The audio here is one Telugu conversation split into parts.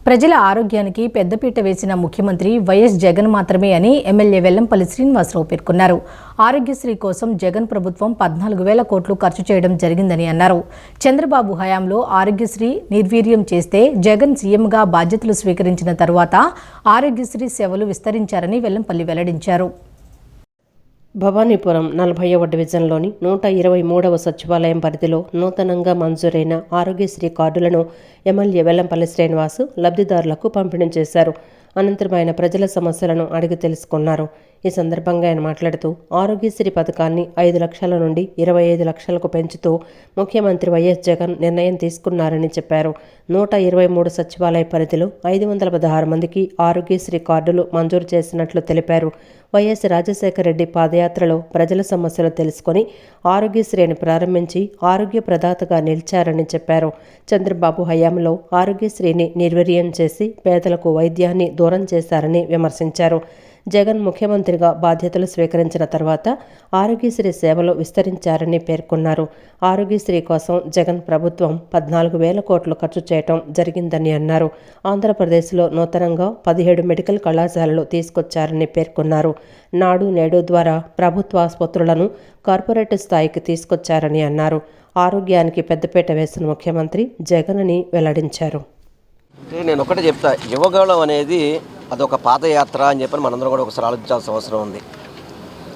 ప్రజల ఆరోగ్యానికి పెద్దపీట వేసిన ముఖ్యమంత్రి వైఎస్ జగన్ మాత్రమే అని ఎమ్మెల్యే వెల్లంపల్లి శ్రీనివాసరావు పేర్కొన్నారు. ఆరోగ్యశ్రీ కోసం జగన్ ప్రభుత్వం 14,000 కోట్లు ఖర్చు చేయడం జరిగిందని అన్నారు. చంద్రబాబు హయాంలో ఆరోగ్యశ్రీ నిర్వీర్యం చేస్తే జగన్ సీఎంగా బాధ్యతలు స్వీకరించిన తర్వాత ఆరోగ్యశ్రీ సేవలు విస్తరించారని వెల్లంపల్లి వెల్లడించారు. భవానీపురం 40వ డివిజన్లోని 123వ సచివాలయం పరిధిలో నూతనంగా మంజూరైన ఆరోగ్యశ్రీ కార్డులను ఎమ్మెల్యే వెల్లంపల్లి శ్రీనివాస్ లబ్ధిదారులకు పంపిణీ చేశారు. అనంతరం ఆయన ప్రజల సమస్యలను అడిగి తెలుసుకున్నారు. ఈ సందర్భంగా ఆయన మాట్లాడుతూ ఆరోగ్యశ్రీ పథకాన్ని 5 లక్షల నుండి 25 లక్షలకు పెంచుతూ ముఖ్యమంత్రి వైఎస్ జగన్ నిర్ణయం తీసుకున్నారని చెప్పారు. 123 సచివాలయ పరిధిలో 516 మందికి ఆరోగ్యశ్రీ కార్డులు మంజూరు చేసినట్లు తెలిపారు. వైఎస్ రాజశేఖర రెడ్డి పాదయాత్రలో ప్రజల సమస్యలు తెలుసుకొని ఆరోగ్యశ్రీని ప్రారంభించి ఆరోగ్య ప్రదాతగా నిలిచారని చెప్పారు. చంద్రబాబు హయాంలో ఆరోగ్యశ్రీని నిర్వీర్యం చేసి పేదలకు వైద్యాన్ని దూరం చేశారని విమర్శించారు. జగన్ ముఖ్యమంత్రిగా బాధ్యతలు స్వీకరించిన తర్వాత ఆరోగ్యశ్రీ సేవలు విస్తరించారని పేర్కొన్నారు. ఆరోగ్యశ్రీ కోసం జగన్ ప్రభుత్వం 14,000 కోట్లు ఖర్చు చేయడం జరిగిందని అన్నారు. ఆంధ్రప్రదేశ్లో నూతనంగా 17 మెడికల్ కళాశాలలు తీసుకొచ్చారని పేర్కొన్నారు. నాడు నేడు ద్వారా ప్రభుత్వ ఆసుపత్రులను కార్పొరేట్ స్థాయికి తీసుకొచ్చారని అన్నారు. ఆరోగ్యానికి పెద్దపీట వేసిన ముఖ్యమంత్రి జగన్ అని వెల్లడించారు. నేను ఒకటే చెప్తా, యువగళం అనేది అదొక పాదయాత్ర అని చెప్పని మనందరం కూడా ఒకసారి ఆలోచించాల్సిన అవసరం ఉంది.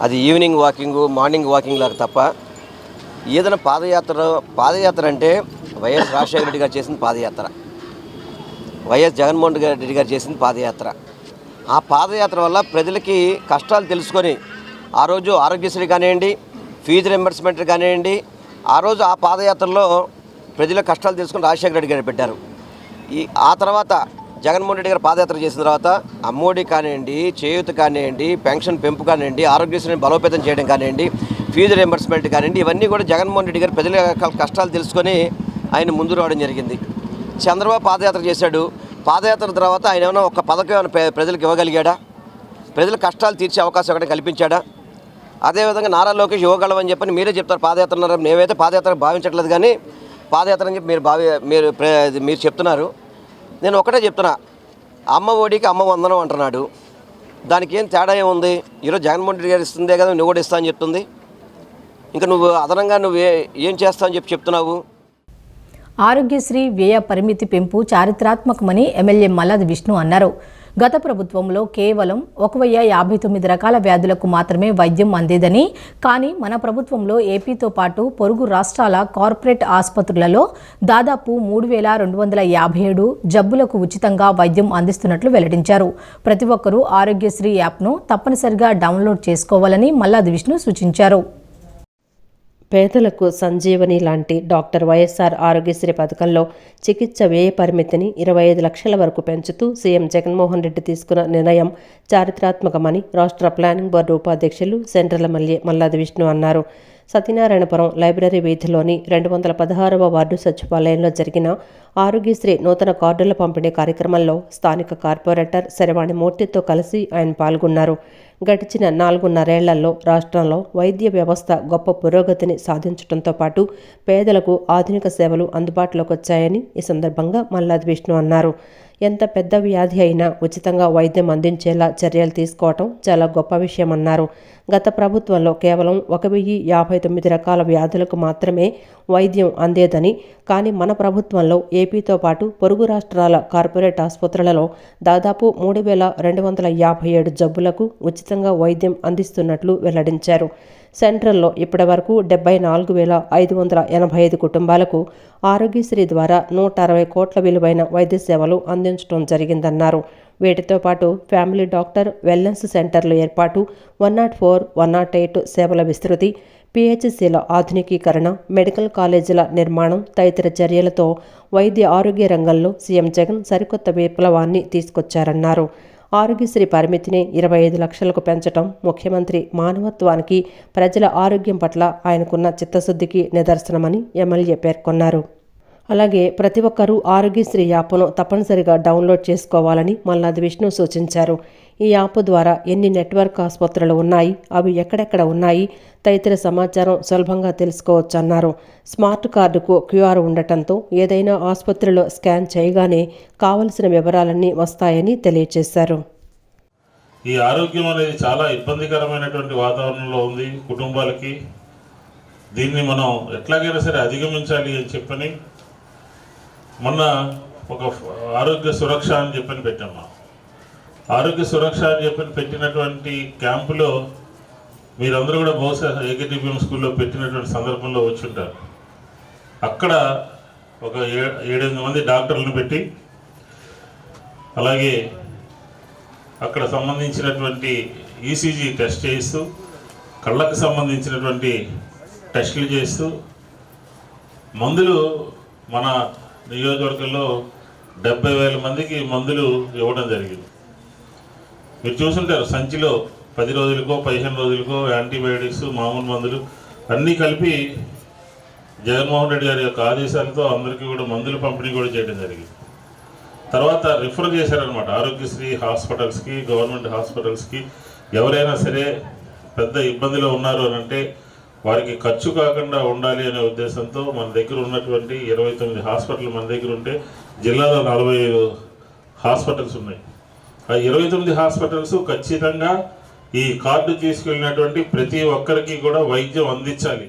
అది ఈవినింగ్ వాకింగ్, మార్నింగ్ వాకింగ్ లాగా తప్ప ఏదైనా పాదయాత్ర అంటే వైఎస్ రాజశేఖర రెడ్డి గారు చేసింది పాదయాత్ర, వైఎస్ జగన్మోహన్ రెడ్డి గారు చేసింది పాదయాత్ర. ఆ పాదయాత్ర వల్ల ప్రజలకి కష్టాలు తెలుసుకొని ఆ రోజు ఆరోగ్యశ్రీ కానివ్వండి, ఫీజు రింబర్స్మెంట్ కానివ్వండి, ఆ రోజు ఆ పాదయాత్రలో ప్రజల కష్టాలు తెలుసుకొని రాజశేఖర రెడ్డి గారు పెట్టారు. ఆ తర్వాత జగన్మోహన్ రెడ్డి గారు పాదయాత్ర చేసిన తర్వాత అమ్మఒడి కానివ్వండి, చేయూత కానివ్వండి, పెన్షన్ పెంపు కానివ్వండి, ఆరోగ్యశ్రీని బలోపేతం చేయడం కానివ్వండి, ఫీజు రింబర్స్మెంట్ కానివ్వండి, ఇవన్నీ కూడా జగన్మోహన్ రెడ్డి గారు ప్రజల కష్టాలు తెలుసుకొని ఆయన ముందు రావడం జరిగింది. చంద్రబాబు పాదయాత్ర చేశాడు. పాదయాత్ర తర్వాత ఆయన ఏమైనా ఒక పథకం ఏమైనా ప్రజలకు ఇవ్వగలిగాడా? ప్రజల కష్టాలు తీర్చే అవకాశం ఒకటి కల్పించాడా? అదేవిధంగా నారా లోకేష్ యువగళం అని చెప్పని మీరే చెప్తారు పాదయాత్ర. మేమైతే పాదయాత్ర భావించట్లేదు, కానీ పాదయాత్ర అని చెప్పి మీరు చెప్తున్నారు. నేను ఒకటే చెప్తున్నా, అమ్మ ఒడికి అమ్మ వందనం అంటున్నాడు. దానికి ఏం తేడా ఏముంది? ఈరోజు జగన్మోహన్ రెడ్డి గారు ఇస్తుందే కదా నువ్వు కూడా ఇస్తా అని చెప్తుంది. ఇంకా నువ్వు అదనంగా ఏం చేస్తావు అని చెప్తున్నావు. ఆరోగ్యశ్రీ వ్యయ పరిమితి పెంపు చారిత్రాత్మకమని ఎమ్మెల్యే మల్లాది విష్ణు అన్నారు. గత ప్రభుత్వంలో కేవలం 1,059 రకాల వ్యాధులకు మాత్రమే వైద్యం అందేదని, కానీ మన ప్రభుత్వంలో ఏపీతో పాటు పొరుగు రాష్ట్రాల కార్పొరేట్ ఆసుపత్రులలో దాదాపు 3,257 జబ్బులకు ఉచితంగా వైద్యం అందిస్తున్నట్లు వెల్లడించారు. ప్రతి ఒక్కరూ ఆరోగ్యశ్రీ యాప్ను తప్పనిసరిగా డౌన్లోడ్ చేసుకోవాలని మల్లాది విష్ణు సూచించారు. పేదలకు సంజీవని లాంటి డాక్టర్ వైఎస్ఆర్ ఆరోగ్యశ్రీ పథకంలో చికిత్స వ్యయ పరిమితిని 25 లక్షల వరకు పెంచుతూ సీఎం జగన్మోహన్ రెడ్డి తీసుకున్న నిర్ణయం చారిత్రాత్మకమని రాష్ట్ర ప్లానింగ్ బోర్డు ఉపాధ్యక్షులు సెంట్రల్ ఎమ్మెల్యే మల్లాది విష్ణు అన్నారు. సత్యనారాయణపురం లైబ్రరీ వీధిలోని 216వ వార్డు సచివాలయంలో జరిగిన ఆరోగ్యశ్రీ నూతన కార్డుల పంపిణీ కార్యక్రమంలో స్థానిక కార్పొరేటర్ శరవాణి మూర్తితో కలిసి ఆయన పాల్గొన్నారు. గడిచిన 4.5 రాష్ట్రంలో వైద్య వ్యవస్థ గొప్ప పురోగతిని సాధించడంతో పాటు పేదలకు ఆధునిక సేవలు అందుబాటులోకి వచ్చాయని ఈ సందర్భంగా మల్లాది విష్ణు అన్నారు. ఎంత పెద్ద వ్యాధి అయినా ఉచితంగా వైద్యం అందించేలా చర్యలు తీసుకోవటం చాలా గొప్ప విషయమన్నారు. గత ప్రభుత్వంలో కేవలం 1,059 రకాల వ్యాధులకు మాత్రమే వైద్యం అందేదని, కానీ మన ప్రభుత్వంలో ఏపీతో పాటు పొరుగు రాష్ట్రాల కార్పొరేట్ ఆసుపత్రులలో దాదాపు 3,257 జబ్బులకు ఉచితంగా వైద్యం అందిస్తున్నట్లు వెల్లడించారు. సెంట్రల్లో ఇప్పటి వరకు 74,585 కుటుంబాలకు ఆరోగ్యశ్రీ ద్వారా 160 కోట్ల విలువైన వైద్య సేవలు అందించడం జరిగిందన్నారు. వీటితో పాటు ఫ్యామిలీ డాక్టర్, వెల్నెస్ సెంటర్ల ఏర్పాటు, 104, 108 సేవల విస్తృతి, పిహెచ్సిల ఆధునికీకరణ, మెడికల్ కాలేజీల నిర్మాణం తదితర చర్యలతో వైద్య ఆరోగ్య రంగంలో సీఎం జగన్ సరికొత్త విప్లవాన్ని తీసుకొచ్చారన్నారు. ఆరోగ్యశ్రీ పరిమితిని 25 లక్షలకు పెంచడం ముఖ్యమంత్రి మానవత్వానికి, ప్రజల ఆరోగ్యం పట్ల ఆయనకున్న చిత్తశుద్ధికి నిదర్శనమని ఎమ్మెల్యే పేర్కొన్నారు. అలాగే ప్రతి ఒక్కరూ ఆరోగ్యశ్రీ యాప్ను తప్పనిసరిగా డౌన్లోడ్ చేసుకోవాలని మల్లాది విష్ణు సూచించారు. ఈ యాప్ ద్వారా ఎన్ని నెట్వర్క్ ఆసుపత్రులు ఉన్నాయి, అవి ఎక్కడెక్కడ ఉన్నాయి తదితర సమాచారం సులభంగా తెలుసుకోవచ్చన్నారు. స్మార్ట్ కార్డుకు క్యూఆర్ ఉండటంతో ఏదైనా ఆసుపత్రిలో స్కాన్ చేయగానే కావలసిన వివరాలన్నీ వస్తాయని తెలియజేశారు. ఈ ఆరోగ్యం అనేది చాలా ఇబ్బందికరమైనటువంటి వాతావరణంలో ఉంది కుటుంబాలకి. దీన్ని మనం ఎట్లాగైనా సరే అధిగమించాలి అని చెప్పని మొన్న ఒక ఆరోగ్య సురక్ష అని చెప్పని పెట్టాం. ఆరోగ్య సురక్ష అని చెప్పని పెట్టినటువంటి క్యాంపులో మీరందరూ కూడా బహుశా ఏకేటీపీఎం స్కూల్లో పెట్టినటువంటి సందర్భంలో వచ్చి ఉంటారు. అక్కడ ఒక 7-8 మంది డాక్టర్లను పెట్టి, అలాగే అక్కడ సంబంధించినటువంటి ఈసీజీ టెస్ట్ చేస్తూ, కళ్ళకు సంబంధించినటువంటి టెస్టులు చేస్తూ, మందులు మన నియోజకవర్గంలో 70,000 మందికి మందులు ఇవ్వడం జరిగింది. మీరు చూసుంటారు, సంచిలో 10 రోజులకో 15 రోజులకో యాంటీబయాటిక్స్, మామూలు మందులు అన్నీ కలిపి జగన్మోహన్ రెడ్డి గారి యొక్క ఆదేశాలతో అందరికీ కూడా మందులు పంపిణీ కూడా చేయడం జరిగింది. తర్వాత రిఫర్ చేశారనమాట ఆరోగ్యశ్రీ హాస్పిటల్స్కి, గవర్నమెంట్ హాస్పిటల్స్కి. ఎవరైనా సరే పెద్ద ఇబ్బందిలో ఉన్నారు అని అంటే వారికి ఖర్చు కాకుండా ఉండాలి అనే ఉద్దేశంతో మన దగ్గర ఉన్నటువంటి 29 హాస్పిటల్ మన దగ్గర ఉంటే జిల్లాలో 45 హాస్పిటల్స్ ఉన్నాయి. ఆ 29 హాస్పిటల్స్ ఖచ్చితంగా ఈ కార్డు తీసుకెళ్ళినటువంటి ప్రతి ఒక్కరికి కూడా వైద్యం అందించాలి.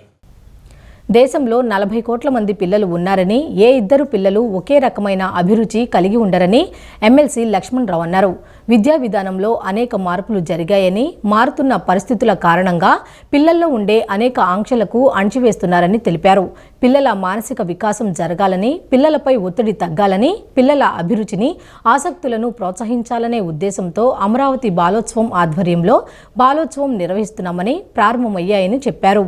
దేశంలో 40 కోట్ల మంది పిల్లలు ఉన్నారని, ఏ ఇద్దరు పిల్లలు ఒకే రకమైన అభిరుచి కలిగి ఉండరని ఎమ్మెల్సీ లక్ష్మణరావు అన్నారు. విద్యా విధానంలో అనేక మార్పులు జరిగాయని, మారుతున్న పరిస్థితుల కారణంగా పిల్లల్లో ఉండే అనేక ఆంక్షలకు అణచివేస్తున్నారని తెలిపారు. పిల్లల మానసిక వికాసం జరగాలని, పిల్లలపై ఒత్తిడి తగ్గాలని, పిల్లల అభిరుచిని, ఆసక్తులను ప్రోత్సహించాలనే ఉద్దేశంతో అమరావతి బాలోత్సవం ఆధ్వర్యంలో బాలోత్సవం నిర్వహిస్తున్నామని, ప్రారంభమయ్యాయని చెప్పారు.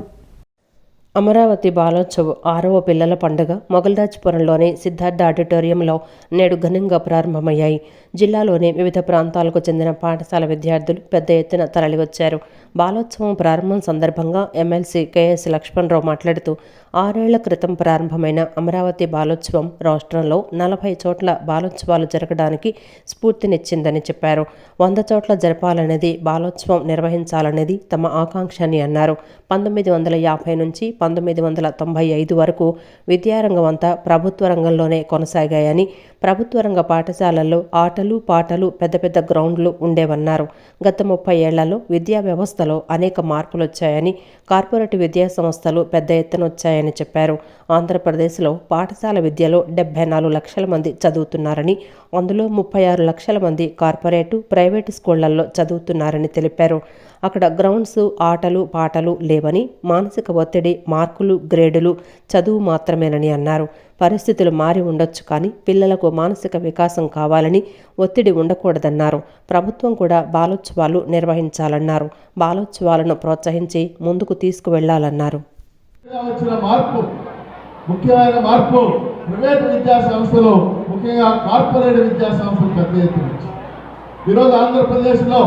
అమరావతి బాలోత్సవ్ 6వ పిల్లల పండుగ మొగల్రాజ్పురంలోని సిద్ధార్థ ఆడిటోరియంలో నేడు ఘనంగా ప్రారంభమయ్యాయి. జిల్లాలోని వివిధ ప్రాంతాలకు చెందిన పాఠశాల విద్యార్థులు పెద్ద ఎత్తున తరలివచ్చారు. బాలోత్సవం ప్రారంభం సందర్భంగా ఎమ్మెల్సీ కెఎస్ లక్ష్మణరావు మాట్లాడుతూ 6 ఏళ్ల క్రితం ప్రారంభమైన అమరావతి బాలోత్సవం రాష్ట్రంలో 40 చోట్ల బాలోత్సవాలు జరగడానికి స్ఫూర్తినిచ్చిందని చెప్పారు. 100 చోట్ల జరపాలనేది, బాలోత్సవం నిర్వహించాలనేది తమ ఆకాంక్ష అని అన్నారు. 1950 నుంచి 1995 వరకు విద్యారంగం అంతా ప్రభుత్వ రంగంలోనే కొనసాగాయని, ప్రభుత్వ రంగ పాఠశాలల్లో ఆటలు పాటలు పెద్ద పెద్ద గ్రౌండ్లు ఉండేవన్నారు. గత 30 ఏళ్లలో విద్యా వ్యవస్థలో అనేక మార్పులు వచ్చాయని, కార్పొరేట్ విద్యా సంస్థలు పెద్ద ఎత్తున వచ్చాయని చెప్పారు. ఆంధ్రప్రదేశ్లో పాఠశాల విద్యలో 74 లక్షల మంది చదువుతున్నారని, అందులో 36 లక్షల మంది కార్పొరేటు, ప్రైవేటు స్కూళ్లలో చదువుతున్నారని తెలిపారు. అక్కడ గ్రౌండ్స్, ఆటలు పాటలు లేవని, మానసిక ఒత్తిడి, మార్కులు, గ్రేడులు, చదువు మాత్రమేనని అన్నారు. పరిస్థితులు మారి ఉండొచ్చు, కానీ పిల్లలకు మానసిక వికాసం కావాలని, ఒత్తిడి ఉండకూడదన్నారు. ప్రభుత్వం కూడా బాలోత్సవాలు నిర్వహించాలన్నారు. బాలోత్సవాలను ప్రోత్సహించి ముందుకు తీసుకువెళ్లాలన్నారు. ముఖ్యమైన మార్పు ప్రైవేటు విద్యా సంస్థలు, ముఖ్యంగా కార్పొరేట్ విద్యా సంస్థలు పెద్ద ఎత్తున ఈరోజు ఆంధ్రప్రదేశ్లో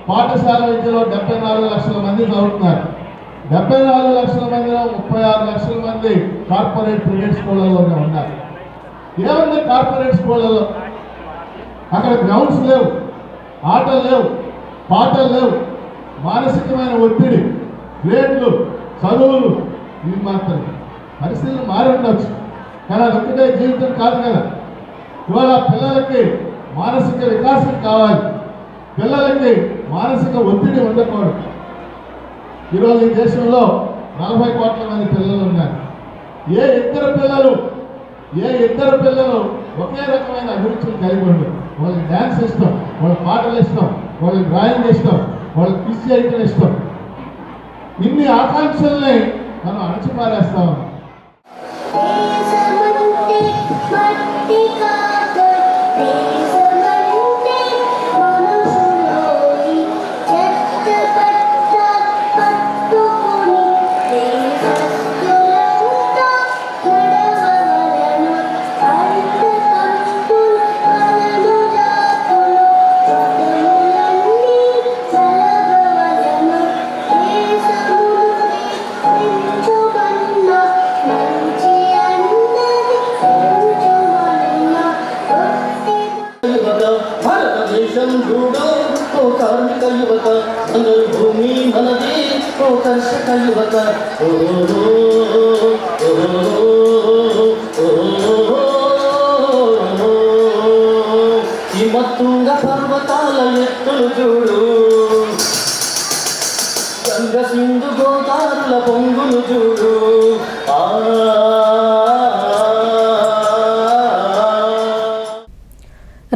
పాఠశాల విద్యలో 74 లక్షల మంది చదువుతున్నారు. 74 లక్షల మందిలో 36 లక్షల మంది కార్పొరేట్ ప్రైవేట్ స్కూళ్ళలోనే ఉన్నారు. ఏముంది కార్పొరేట్ స్కూళ్ళలో? అక్కడ గ్రౌండ్స్ లేవు, ఆటలు లేవు, పాటలు లేవు, మానసికమైన ఒత్తిడి, గ్రేడ్లు, చదువులు, ఇవి మాత్రమే. పరిస్థితులు మారి ఉండొచ్చు, కానీ అది ఒక్కటే జీవితం కాదు కదా. ఇవాళ పిల్లలకి మానసిక వికాసం కావాలి, పిల్లలకి మానసిక ఒత్తిడి ఉండకూడదు. ఈరోజు ఈ దేశంలో 40 కోట్ల మంది పిల్లలు ఉన్నారు. ఏ ఇద్దరు పిల్లలు ఒకే రకమైన అభిరుచులు కలిగి ఉండరు. వాళ్ళకి డ్యాన్స్ ఇష్టం, వాళ్ళ పాటలు ఇష్టం, వాళ్ళకి డ్రాయింగ్ ఇష్టం, వాళ్ళకి క్విజ్ చేయటం ఇష్టం. ఇన్ని ఆకాంక్షల్ని మనం అణచిపారేస్తాం. దేశం చూడు ఓ కార్మిక యువత, అందరు భూమి మనది ఓ కర్షక యువత. ఈ మత్తుంగ పర్వతాల ఎత్తులు చూడు, గంగ సింధు గోదారుల పొంగులు చూడు.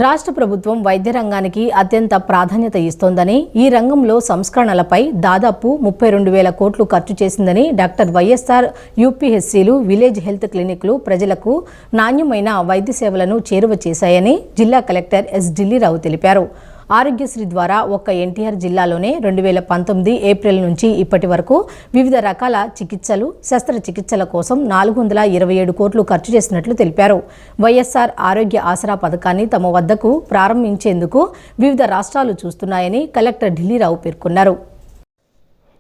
రాష్ట్ర ప్రభుత్వం వైద్య రంగానికి అత్యంత ప్రాధాన్యత ఇస్తోందని, ఈ రంగంలో సంస్కరణలపై దాదాపు 32,000 కోట్లు ఖర్చు చేసిందని డాక్టర్ వైఎస్ఆర్ యూపీహెచ్సీలు, విలేజ్ హెల్త్ క్లినిక్లు ప్రజలకు నాణ్యమైన వైద్య సేవలను చేరువ చేశాయని జిల్లా కలెక్టర్ ఎస్ ఢిల్లీరావు తెలిపారు. ఆరోగ్యశ్రీ ద్వారా ఒక్క ఎన్టీఆర్ జిల్లాలోనే 2019 ఏప్రిల్ నుంచి ఇప్పటి వరకు వివిధ రకాల చికిత్సలు, శస్త్రచికిత్సల కోసం 427 కోట్లు ఖర్చు చేసినట్లు తెలిపారు. వైఎస్ఆర్ ఆరోగ్య ఆసరా పథకాన్ని తమ వద్దకు ప్రారంభించేందుకు వివిధ రాష్ట్రాలు చూస్తున్నాయని కలెక్టర్ ఢిల్లీరావు పేర్కొన్నారు.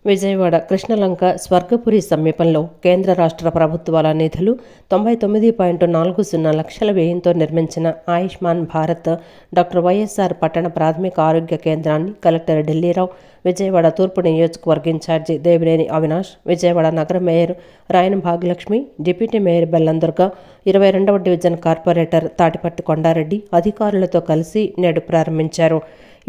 విజయవాడ కృష్ణలంక స్వర్గపురి సమీపంలో కేంద్ర రాష్ట్ర ప్రభుత్వాల నిధులు 99.40 లక్షల వ్యయంతో నిర్మించిన ఆయుష్మాన్ భారత్ డాక్టర్ వైఎస్ఆర్ పట్టణ ప్రాథమిక ఆరోగ్య కేంద్రాన్ని కలెక్టర్ ఢిల్లీరావు, విజయవాడ తూర్పు నియోజకవర్గ ఇన్ఛార్జి దేవినేని అవినాష్, విజయవాడ నగర mayor Rayana Bhagyalakshmi, deputy mayor Bellam Durga, 22వ డివిజన్ కార్పొరేటర్ తాటిపర్తి కొండారెడ్డి అధికారులతో కలిసి నేడు ప్రారంభించారు.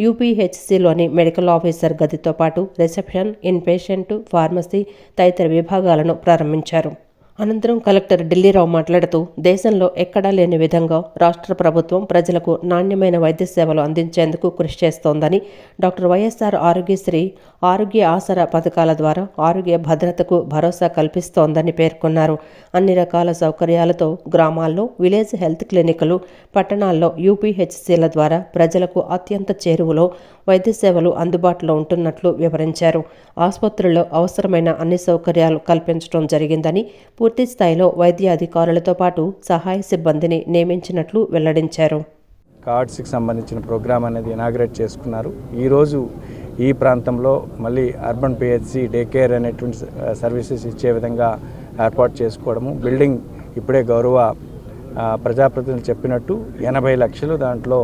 యూపీహెచ్సీలోని మెడికల్ ఆఫీసర్ గదితో పాటు రిసెప్షన్, ఇన్పేషెంట్, ఫార్మసీ తదితర విభాగాలను ప్రారంభించారు. అనంతరం కలెక్టర్ ఢిల్లీరావు మాట్లాడుతూ, దేశంలో ఎక్కడా లేని విధంగా రాష్ట్ర ప్రభుత్వం ప్రజలకు నాణ్యమైన వైద్య సేవలు అందించేందుకు కృషి చేస్తోందని, డాక్టర్ వైఎస్ఆర్ ఆరోగ్యశ్రీ, ఆరోగ్య ఆసరా పథకాల ద్వారా ఆరోగ్య భద్రతకు భరోసా కల్పిస్తోందని పేర్కొన్నారు. అన్ని రకాల సౌకర్యాలతో గ్రామాల్లో విలేజ్ హెల్త్ క్లినిక్లు, పట్టణాల్లో యూపీహెచ్సీల ద్వారా ప్రజలకు అత్యంత చేరువలో వైద్య సేవలు అందుబాటులో ఉంటున్నట్లు వివరించారు. ఆసుపత్రుల్లో అవసరమైన అన్ని సౌకర్యాలు కల్పించడం జరిగిందని, పూర్తి స్థాయిలో వైద్య అధికారులతో పాటు సహాయ సిబ్బందిని నియమించినట్లు వెల్లడించారు. కార్డ్స్కి సంబంధించిన ప్రోగ్రామ్ అనేది ఇనాగ్రేట్ చేసుకున్నారు. ఈరోజు ఈ ప్రాంతంలో మళ్ళీ అర్బన్ పిహెచ్సి, డే కేర్ అనేటువంటి సర్వీసెస్ ఇచ్చే విధంగా ఏర్పాటు చేసుకోవడము, బిల్డింగ్ ఇప్పుడే గౌరవ ప్రజాప్రతినిధులు చెప్పినట్టు 80 లక్షలు, దాంట్లో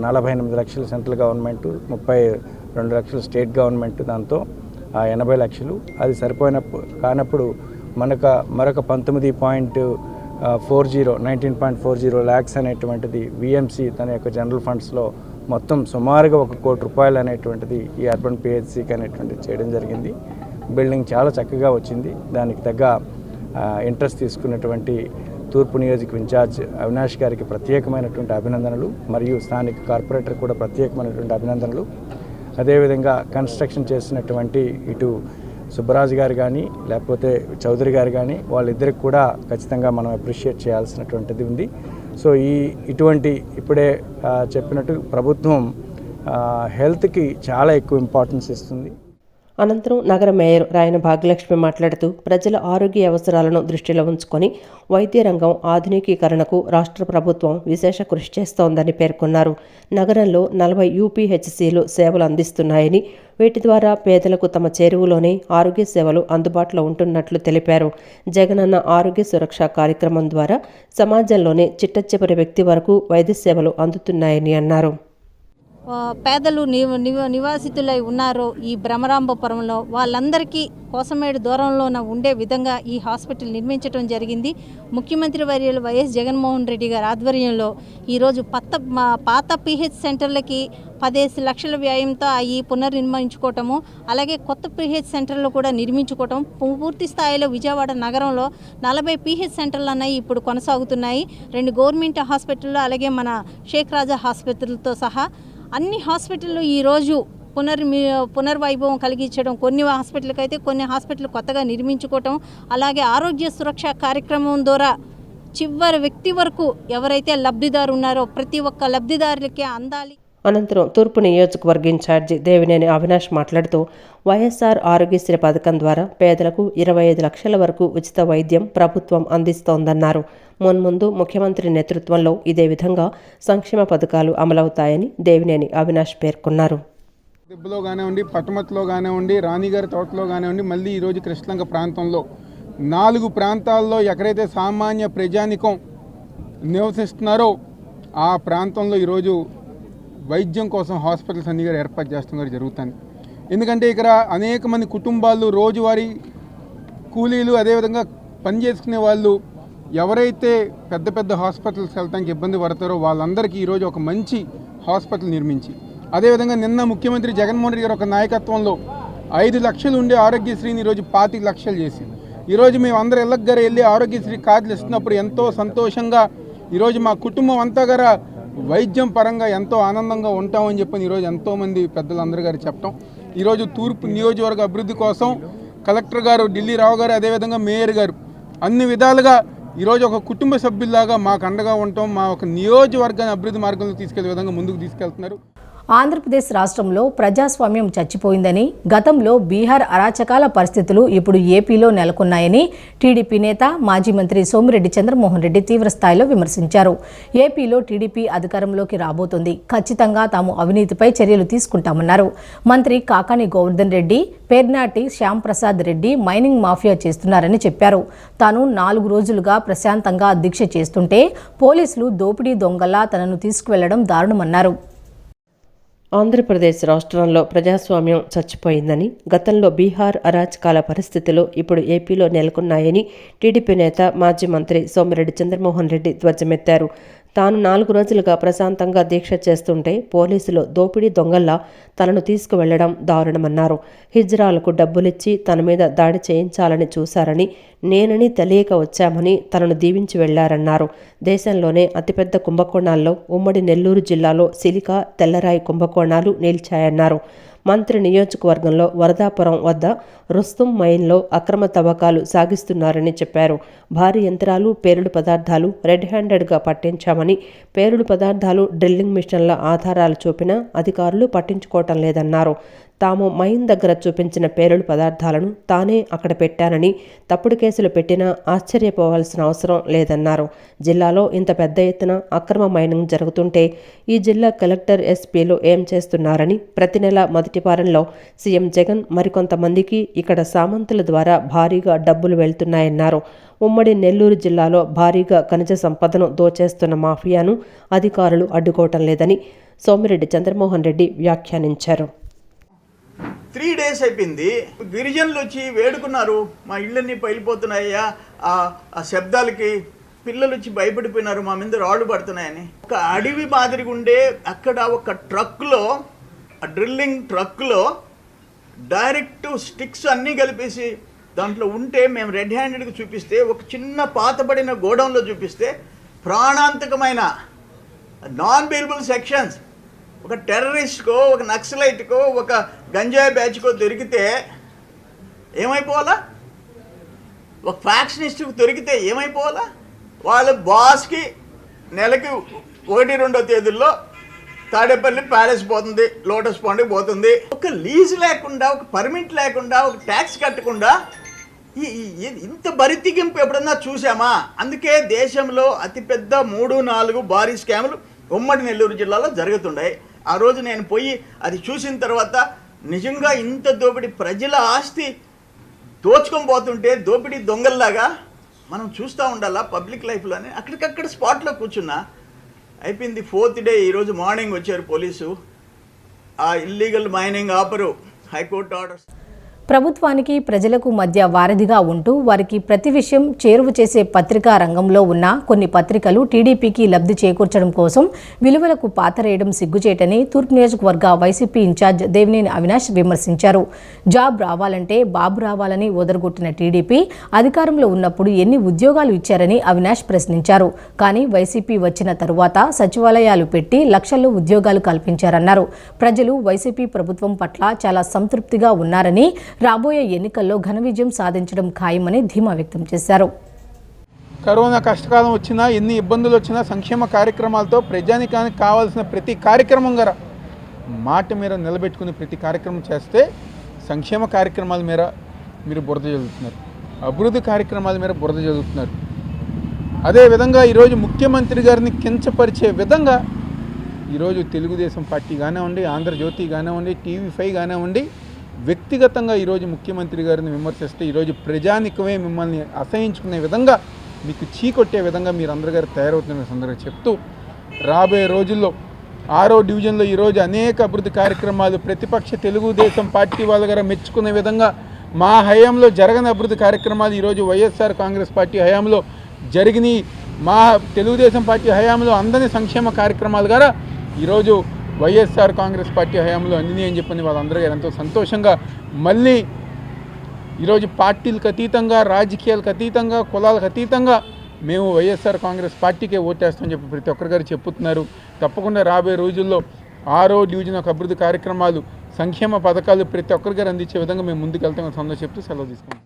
48 లక్షలు సెంట్రల్ గవర్నమెంట్, 32 లక్షలు స్టేట్ గవర్నమెంట్, దాంతో 80 లక్షలు. అది కానప్పుడు మరొక 19.40 ల్యాక్స్ అనేటువంటిది విఎంసి తన యొక్క జనరల్ ఫండ్స్లో మొత్తం సుమారుగా 1 కోటి రూపాయలు అనేటువంటిది ఈ అర్బన్ పిహెచ్సికి అనేటువంటిది చేయడం జరిగింది. బిల్డింగ్ చాలా చక్కగా వచ్చింది. దానికి తగ్గ ఇంట్రెస్ట్ తీసుకున్నటువంటి తూర్పు నియోజక ఇన్ఛార్జ్ అవినాష్ గారికి ప్రత్యేకమైనటువంటి అభినందనలు, మరియు స్థానిక కార్పొరేటర్ కూడా ప్రత్యేకమైనటువంటి అభినందనలు. అదేవిధంగా కన్స్ట్రక్షన్ చేసినటువంటి ఇటు సుబ్బరాజు గారు కానీ లేకపోతే చౌదరి గారు కానీ వాళ్ళిద్దరికి కూడా ఖచ్చితంగా మనం అప్రిషియేట్ చేయాల్సినటువంటిది ఉంది. సో ఇటువంటి ఇప్పుడే చెప్పినట్టు ప్రభుత్వం హెల్త్కి చాలా ఎక్కువ ఇంపార్టెన్స్ ఇస్తుంది. అనంతరం నగర మేయర్ రాయన భాగ్యలక్ష్మి మాట్లాడుతూ, ప్రజల ఆరోగ్య అవసరాలను దృష్టిలో ఉంచుకొని వైద్య రంగం ఆధునికీకరణకు రాష్ట్ర ప్రభుత్వం విశేష కృషి చేస్తోందని పేర్కొన్నారు. నగరంలో 40 యూపీహెచ్సీలు సేవలు అందిస్తున్నాయని, వీటి ద్వారా పేదలకు తమ చేరువలోనే ఆరోగ్య సేవలు అందుబాటులో ఉంటున్నట్లు తెలిపారు. జగనన్న ఆరోగ్య సురక్ష కార్యక్రమం ద్వారా సమాజంలోనే చిట్టచివరి వ్యక్తి వరకు వైద్య సేవలు అందుతున్నాయని అన్నారు. పేదలు నివాసితులై ఉన్నారో ఈ భ్రమరాంబపురంలో వాళ్ళందరికీ కోసమేడు దూరంలో ఉండే విధంగా ఈ హాస్పిటల్ నిర్మించడం జరిగింది. ముఖ్యమంత్రి వర్యులు వైఎస్ జగన్మోహన్ రెడ్డి గారి ఆధ్వర్యంలో ఈరోజు పాత పిహెచ్ సెంటర్లకి 15 లక్షల వ్యయంతో అవి పునర్నిర్మించుకోవటము, అలాగే కొత్త పిహెచ్ సెంటర్లు కూడా నిర్మించుకోవటం, పూర్తి స్థాయిలో విజయవాడ నగరంలో 40 పిహెచ్ సెంటర్లు అన్నవి ఇప్పుడు కొనసాగుతున్నాయి. 2 గవర్నమెంట్ హాస్పిటళ్ళు, అలాగే మన షేక్ రాజా హాస్పిటల్తో సహా అన్ని హాస్పిటళ్ళు ఈరోజు పునర్వైభవం కలిగించడం, కొన్ని హాస్పిటల్కి అయితే కొన్ని హాస్పిటల్ కొత్తగా నిర్మించుకోవటం, అలాగే ఆరోగ్య సురక్ష కార్యక్రమం ద్వారా చివరి వ్యక్తి వరకు ఎవరైతే లబ్ధిదారు ఉన్నారో ప్రతి ఒక్క లబ్ధిదారులకే అందాలి. అనంతరం తూర్పు నియోజకవర్గ ఇన్ఛార్జి దేవినేని అవినాష్ మాట్లాడుతూ, వైఎస్ఆర్ ఆరోగ్యశ్రీ పథకం ద్వారా పేదలకు 25 లక్షల వరకు ఉచిత వైద్యం ప్రభుత్వం అందిస్తోందన్నారు. మున్ముందు ముఖ్యమంత్రి నేతృత్వంలో ఇదే విధంగా సంక్షేమ పథకాలు అమలవుతాయని దేవినేని అవినాష్ పేర్కొన్నారు. దిబ్బలో కానివ్వండి, పట్టమత్తులో కానివ్వండి, రాణిగారి తోటలో కానివ్వండి, మళ్ళీ ఈరోజు కృష్ణలంక ప్రాంతంలో 4 ప్రాంతాల్లో ఎక్కడైతే సామాన్య ప్రజానికం నివసిస్తున్నారో ఆ ప్రాంతంలో ఈరోజు వైద్యం కోసం హాస్పిటల్స్ అన్ని కూడా ఏర్పాటు చేస్తాం కూడా జరుగుతుంది. ఎందుకంటే ఇక్కడ అనేక మంది కుటుంబాలు రోజువారీ కూలీలు అదేవిధంగా పనిచేసుకునే వాళ్ళు ఎవరైతే పెద్ద పెద్ద హాస్పిటల్స్కి వెళ్ళడానికి ఇబ్బంది పడతారో వాళ్ళందరికీ ఈరోజు ఒక మంచి హాస్పిటల్ నిర్మించి, అదేవిధంగా నిన్న ముఖ్యమంత్రి జగన్మోహన్ రెడ్డి గారు ఒక నాయకత్వంలో 5 లక్షలు ఉండే ఆరోగ్యశ్రీని ఈరోజు 25 లక్షలు చేసి ఈరోజు మేము అందరూ ఇళ్ళకి గారు వెళ్ళి ఆరోగ్యశ్రీ కార్డులు ఇస్తున్నప్పుడు ఎంతో సంతోషంగా ఈరోజు మా కుటుంబం అంతా గారు వైద్యం పరంగా ఎంతో ఆనందంగా ఉంటామని చెప్పని ఈరోజు ఎంతోమంది పెద్దలందరూ గారు చెప్పడం. ఈరోజు తూర్పు నియోజకవర్గ అభివృద్ధి కోసం కలెక్టర్ గారు ఢిల్లీ రావు గారు అదేవిధంగా మేయర్ గారు అన్ని విధాలుగా ఈరోజు ఒక కుటుంబ సభ్యుల్లాగా మాకు అండగా ఉంటాం. మా ఒక నియోజకవర్గాన్ని అభివృద్ధి మార్గంలో తీసుకెళ్లే విధంగా ముందుకు తీసుకెళ్తున్నారు. ఆంధ్రప్రదేశ్ రాష్ట్రంలో ప్రజాస్వామ్యం చచ్చిపోయిందని, గతంలో బీహార్ అరాచకాల పరిస్థితులు ఇప్పుడు ఏపీలో నెలకొన్నాయని టీడీపీ నేత మాజీ మంత్రి సోమిరెడ్డి చంద్రమోహన్ రెడ్డి తీవ్రస్థాయిలో విమర్శించారు. ఏపీలో టీడీపీ అధికారంలోకి రాబోతోంది, ఖచ్చితంగా తాము అవినీతిపై చర్యలు తీసుకుంటామన్నారు. మంత్రి కాకాని గోవర్ధన్ రెడ్డి, పేర్నాటి శ్యాంప్రసాద్ రెడ్డి మైనింగ్ మాఫియా చేస్తున్నారని చెప్పారు. తాను 4 రోజులుగా ప్రశాంతంగా దీక్ష చేస్తుంటే పోలీసులు దోపిడీ దొంగలా తనను తీసుకువెళ్లడం దారుణమన్నారు. ఆంధ్రప్రదేశ్ రాష్ట్రంలో ప్రజాస్వామ్యం చచ్చిపోయిందని, గతంలో బీహార్ అరాచకాల పరిస్థితులు ఇప్పుడు ఏపీలో నెలకొన్నాయని టీడీపీ నేత మాజీ మంత్రి సోమిరెడ్డి చంద్రమోహన్ రెడ్డి ధ్వజమెత్తారు. తాను 4 రోజులుగా ప్రశాంతంగా దీక్ష చేస్తుంటే పోలీసులు దోపిడీ దొంగల్లా తనను తీసుకువెళ్లడం దారుణమన్నారు. హిజ్రాలకు డబ్బులిచ్చి తన మీద దాడి చేయించాలని చూశారని, నేనని తెలియక వచ్చామని తనను దీవించి వెళ్లారన్నారు. దేశంలోనే అతిపెద్ద కుంభకోణాల్లో ఉమ్మడి నెల్లూరు జిల్లాలో సిలికా, తెల్లరాయి కుంభకోణాలు నిలిచాయన్నారు. మంత్రి నియోజకవర్గంలో వరదాపురం వద్ద రుస్తుం మైన్లో అక్రమ తవ్వకాలు సాగిస్తున్నారని చెప్పారు. భారీ యంత్రాలు, పేలుడు పదార్థాలు రెడ్ హ్యాండెడ్గా పట్టించామని, పేలుడు పదార్థాలు డ్రిల్లింగ్ మిషన్ల ఆధారాలు చూపినా అధికారులు పట్టించుకోవటం లేదన్నారు. తాము మైన్ దగ్గర చూపించిన పేలుడు పదార్థాలను తానే అక్కడ పెట్టానని, తప్పుడు కేసులు పెట్టినా ఆశ్చర్యపోవాల్సిన అవసరం లేదన్నారు. జిల్లాలో ఇంత పెద్ద ఎత్తున అక్రమ మైనింగ్ జరుగుతుంటే ఈ జిల్లా కలెక్టర్, ఎస్పీలు ఏం చేస్తున్నారని, ప్రతి నెల మొదటి వారంలో సీఎం జగన్ మరికొంతమందికి ఇక్కడ సామంతుల ద్వారా భారీగా డబ్బులు వెళ్తున్నాయన్నారు. ఉమ్మడి నెల్లూరు జిల్లాలో భారీగా ఖనిజ సంపదను దోచేస్తున్న మాఫియాను అధికారులు అడ్డుకోవటం లేదని సోమిరెడ్డి చంద్రమోహన్ రెడ్డి వ్యాఖ్యానించారు. 3 days అయిపోయింది. గిరిజనులు వచ్చి వేడుకున్నారు, మా ఇళ్ళన్నీ పైలిపోతున్నాయ్యా, ఆ శబ్దాలకి పిల్లలు వచ్చి భయపడిపోయినారు, మా మీద రాళ్ళు పడుతున్నాయని. ఒక అడవి మాదిరిగా ఉండే అక్కడ ఒక ట్రక్లో, డ్రిల్లింగ్ ట్రక్లో డైరెక్ట్ స్టిక్స్ అన్నీ కలిపేసి దాంట్లో ఉంటే మేము రెడ్ హ్యాండెడ్గా చూపిస్తే, ఒక చిన్న పాతబడిన గోడౌన్లో చూపిస్తే ప్రాణాంతకమైన నాన్ బెయిలబుల్ సెక్షన్స్ ఒక టెర్రరిస్ట్కో, ఒక నక్సలైట్కో, ఒక గంజాయి బ్యాచ్కో దొరికితే ఏమైపోవాలా? ఒక ఫ్యాక్షనిస్ట్కి దొరికితే ఏమైపోవాలా? వాళ్ళ బాస్కి నెలకి 1-2 తేదీల్లో తాడేపల్లి ప్యాలెస్ పోతుంది, లోటస్ పాండ్కి పోతుంది. ఒక లీజ్ లేకుండా, ఒక పర్మిట్ లేకుండా, ఒక ట్యాక్స్ కట్టకుండా ఇంత బరితిగింపు ఎప్పుడన్నా చూసామా? అందుకే దేశంలో అతిపెద్ద 3-4 భారీ స్కాములు ఉమ్మడి నెల్లూరు జిల్లాలో జరుగుతున్నాయి. ఆ రోజు నేను పోయి అది చూసిన తర్వాత నిజంగా ఇంత దోపిడీ, ప్రజల ఆస్తి దోచుకొని పోతుంటే దోపిడీ దొంగల్లాగా మనం చూస్తూ ఉండాలా పబ్లిక్ లైఫ్లోనే. అక్కడికక్కడ స్పాట్లో కూర్చున్నా, అయిపోయింది. 4th డే ఈరోజు మార్నింగ్ వచ్చారు పోలీసు, ఆ ఇల్లీగల్ మైనింగ్ ఆపరు, హైకోర్టు ఆర్డర్స్. ప్రభుత్వానికి ప్రజలకు మధ్య వారధిగా ఉంటూ వారికి ప్రతి విషయం చేరువ చేసే పత్రికా రంగంలో ఉన్న కొన్ని పత్రికలు టీడీపీకి లబ్ధి చేకూర్చడం కోసం విలువలకు పాతరేయడం సిగ్గుచేటని తూర్పు నియోజకవర్గ వైసీపీ ఇన్ఛార్జ్ దేవినేని అవినాష్ విమర్శించారు. జాబ్ రావాలంటే బాబు రావాలని ఓదరగొట్టిన టీడీపీ అధికారంలో ఉన్నప్పుడు ఎన్ని ఉద్యోగాలు ఇచ్చారని అవినాష్ ప్రశ్నించారు. కానీ వైసీపీ వచ్చిన తరువాత సచివాలయాలు పెట్టి లక్షల్లో ఉద్యోగాలు కల్పించారన్నారు. ప్రజలు వైసీపీ ప్రభుత్వం పట్ల చాలా సంతృప్తిగా ఉన్నారని, రాబోయే ఎన్నికల్లో ఘన విజయం సాధించడం ఖాయమని ధీమా వ్యక్తం చేశారు. కరోనా కష్టకాలం వచ్చినా, ఎన్ని ఇబ్బందులు వచ్చినా సంక్షేమ కార్యక్రమాలతో ప్రజానికానికి కావాల్సిన ప్రతి కార్యక్రమం గారా మాట మీద నిలబెట్టుకుని ప్రతి కార్యక్రమం చేస్తే సంక్షేమ కార్యక్రమాల మీద మీరు బురద చదువుతున్నారు, అభివృద్ధి కార్యక్రమాల మీద బురద చదువుతున్నారు. అదేవిధంగా ఈరోజు ముఖ్యమంత్రి గారిని కించపరిచే విధంగా ఈరోజు తెలుగుదేశం పార్టీ కానివ్వండి, ఆంధ్రజ్యోతి కానివ్వండి, TV5 కానివ్వండి, వ్యక్తిగతంగా ఈరోజు ముఖ్యమంత్రి గారిని విమర్శిస్తే ఈరోజు ప్రజానికమే మిమ్మల్ని అసహించుకునే విధంగా, మీకు చీకొట్టే విధంగా మీరు అందరి గారు తయారవుతున్న సందర్భంగా చెప్తూ, రాబోయే రోజుల్లో 6వ డివిజన్లో ఈరోజు అనేక అభివృద్ధి కార్యక్రమాలు ప్రతిపక్ష తెలుగుదేశం పార్టీ వాళ్ళ గారు మెచ్చుకునే విధంగా మా హయాంలో జరగని అభివృద్ధి కార్యక్రమాలు ఈరోజు వైఎస్ఆర్ కాంగ్రెస్ పార్టీ హయాంలో జరిగినాయి. మా తెలుగుదేశం పార్టీ హయాంలో అందని సంక్షేమ కార్యక్రమాలు ద్వారా ఈరోజు వైఎస్ఆర్ కాంగ్రెస్ పార్టీ హయాంలో అందినాయి అని చెప్పని వాళ్ళందరూ ఎంతో సంతోషంగా మళ్ళీ ఈరోజు పార్టీలకు అతీతంగా, రాజకీయాలకు అతీతంగా, కులాలకు అతీతంగా మేము వైఎస్ఆర్ కాంగ్రెస్ పార్టీకే ఓటేస్తామని చెప్పి ప్రతి ఒక్కరి గారు చెప్పుతున్నారు. తప్పకుండా రాబోయే రోజుల్లో 6వ డివిజన్ ఒక అభివృద్ధి కార్యక్రమాలు, సంక్షేమ పథకాలు ప్రతి ఒక్కరి గారు అందించే విధంగా మేము ముందుకు వెళ్తామని సందో చెప్తూ సెలవు తీసుకుంటాం.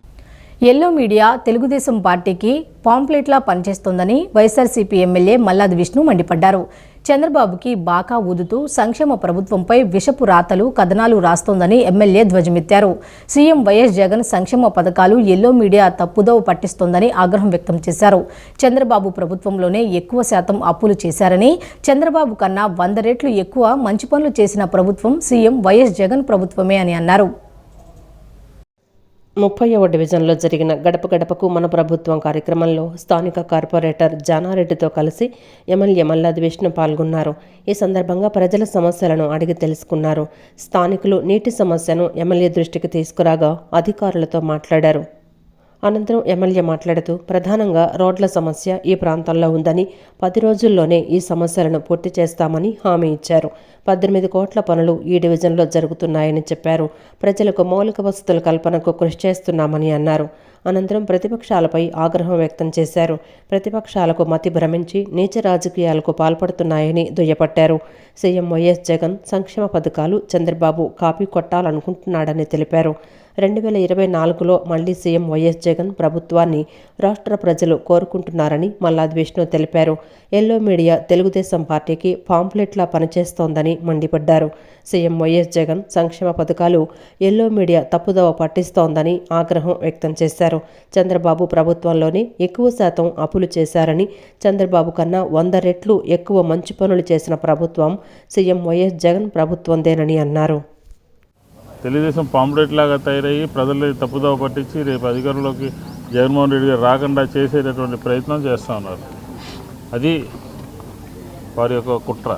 ఎల్లో మీడియా తెలుగుదేశం పార్టీకి పాంప్లెట్లా పనిచేస్తోందని వైఎస్ఆర్సీపీ ఎమ్మెల్యే మల్లాది విష్ణు మండిపడ్డారు. చంద్రబాబుకి బాకా ఊదుతూ సంక్షేమ ప్రభుత్వంపై విషపు రాతలు, కథనాలు రాస్తోందని ఎమ్మెల్యే ధ్వజమెత్తారు. సీఎం వైఎస్ జగన్ సంక్షేమ పథకాలు ఎల్లో మీడియా తప్పుదోవ పట్టిస్తోందని ఆగ్రహం వ్యక్తం చేశారు. చంద్రబాబు ప్రభుత్వంలోనే ఎక్కువ శాతం అప్పులు చేశారని, చంద్రబాబు కన్నా 100 రెట్లు ఎక్కువ మంచి పనులు చేసిన ప్రభుత్వం సీఎం వైఎస్ జగన్ ప్రభుత్వమే అని అన్నారు. 30వ డివిజన్లో జరిగిన గడప గడపకు మన ప్రభుత్వం కార్యక్రమంలో స్థానిక కార్పొరేటర్ జానారెడ్డితో కలిసి ఎమ్మెల్యే మల్లాది విష్ణు పాల్గొన్నారు. ఈ సందర్భంగా ప్రజల సమస్యలను అడిగి తెలుసుకున్నారు. స్థానికులు నీటి సమస్యను ఎమ్మెల్యే దృష్టికి తీసుకురాగా అధికారులతో మాట్లాడారు. అనంతరం ఎమ్మెల్యే మాట్లాడుతూ ప్రధానంగా రోడ్ల సమస్య ఈ ప్రాంతంలో ఉందని, 10 రోజుల్లోనే ఈ సమస్యలను పూర్తి చేస్తామని హామీ ఇచ్చారు. 18 కోట్ల పనులు ఈ డివిజన్లో జరుగుతున్నాయని చెప్పారు. ప్రజలకు మౌలిక వసతుల కల్పనకు కృషి చేస్తున్నామని అన్నారు. అనంతరం ప్రతిపక్షాలపై ఆగ్రహం వ్యక్తం చేశారు. ప్రతిపక్షాలకు మతి భ్రమించి నీచ రాజకీయాలకు పాల్పడుతున్నాయని దుయ్యపట్టారు. సీఎం వైఎస్ జగన్ సంక్షేమ పథకాలు చంద్రబాబు కాపీ కొట్టాలనుకుంటున్నాడని తెలిపారు. 2024లో మళ్లీ సీఎం వైఎస్ జగన్ ప్రభుత్వాన్ని రాష్ట్ర ప్రజలు కోరుకుంటున్నారని మల్లాది విష్ణు తెలిపారు. ఎల్లో మీడియా తెలుగుదేశం పార్టీకి పాంప్లెట్లా పనిచేస్తోందని మండిపడ్డారు. సీఎం వైఎస్ జగన్ సంక్షేమ పథకాలు ఎల్లో మీడియా తప్పుదోవ పట్టిస్తోందని ఆగ్రహం వ్యక్తం చేశారు. చంద్రబాబు ప్రభుత్వంలోనే ఎక్కువ శాతం అప్పులు చేశారని, చంద్రబాబు కన్నా 100 రెట్లు ఎక్కువ మంచి పనులు చేసిన ప్రభుత్వం సీఎం వైఎస్ జగన్ ప్రభుత్వందేనని అన్నారు. తెలుగుదేశం పాంప్లెట్ లాగా తయారయ్యి ప్రజల్ని తప్పుదోవ పట్టించి రేపు అధికారంలోకి జగన్మోహన్ రెడ్డి గారు రాకుండా చేసేటటువంటి ప్రయత్నం చేస్తూ ఉన్నారు. అది వారి యొక్క కుట్ర.